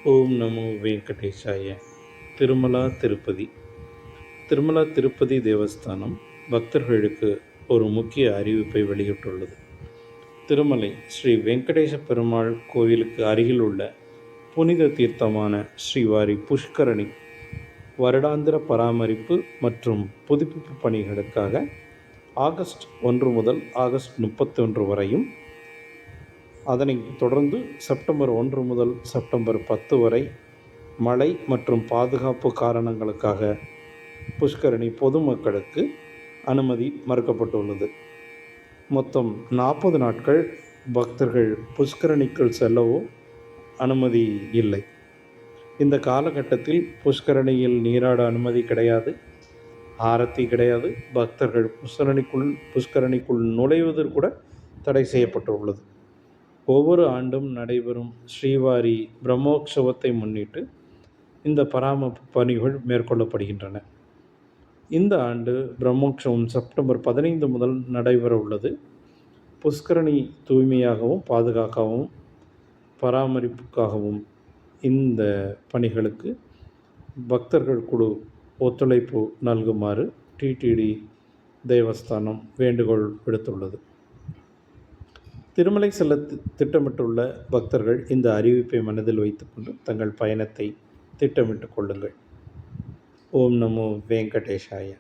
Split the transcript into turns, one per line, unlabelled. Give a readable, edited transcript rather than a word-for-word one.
ஓம் நமோ வெங்கடேஷாய. திருமலா திருப்பதி. திருமலா திருப்பதி தேவஸ்தானம் பக்தர்களுக்கு ஒரு முக்கிய அறிவிப்பை வெளியிட்டுள்ளது. திருமலை ஸ்ரீ வெங்கடேச பெருமாள் கோவிலுக்கு அருகில் உள்ள புனித தீர்த்தமான ஸ்ரீவாரி புஷ்கரணி வருடாந்திர பராமரிப்பு மற்றும் புதுப்பிப்பு பணிகளுக்காக ஆகஸ்ட் 1 முதல் ஆகஸ்ட் 31 வரையும், அதனைத் தொடர்ந்து செப்டம்பர் 1 முதல் செப்டம்பர் 10 வரை மழை மற்றும் பாதுகாப்பு காரணங்களுக்காக புஷ்கரணி பொதுமக்களுக்கு அனுமதி மறுக்கப்பட்டுள்ளது. மொத்தம் 40 நாட்கள் பக்தர்கள் புஷ்கரணிக்குள் செல்லவோ அனுமதி இல்லை. இந்த காலகட்டத்தில் புஷ்கரணியில் நீராட அனுமதி கிடையாது, ஆரத்தி கிடையாது. பக்தர்கள் புஷ்கரணிக்குள் நுழைவதற்கு கூட தடை செய்யப்பட்டுள்ளது. ஒவ்வொரு ஆண்டும் நடைபெறும் ஸ்ரீவாரி பிரம்மோற்சவத்தை முன்னிட்டு இந்த பராமரிப்பு பணிகள் மேற்கொள்ளப்படுகின்றன. இந்த ஆண்டு பிரம்மோற்சவம் செப்டம்பர் 15 முதல் நடைபெற உள்ளது. புஷ்கரணி தூய்மையாகவும் பாதுகாக்கவும் பராமரிப்புக்காகவும் இந்த பணிகளுக்கு பக்தர்கள் குழு ஒத்துழைப்பு நல்குமாறு டிடிடி தேவஸ்தானம் வேண்டுகோள் விடுத்துள்ளது. திருமலை செல்ல திட்டமிட்டுள்ள பக்தர்கள் இந்த அறிவிப்பை மனதில் வைத்துக்கொண்டு தங்கள் பயணத்தை திட்டமிட்டுக் கொள்ளுங்கள். ஓம் நமோ வெங்கடேஷாய.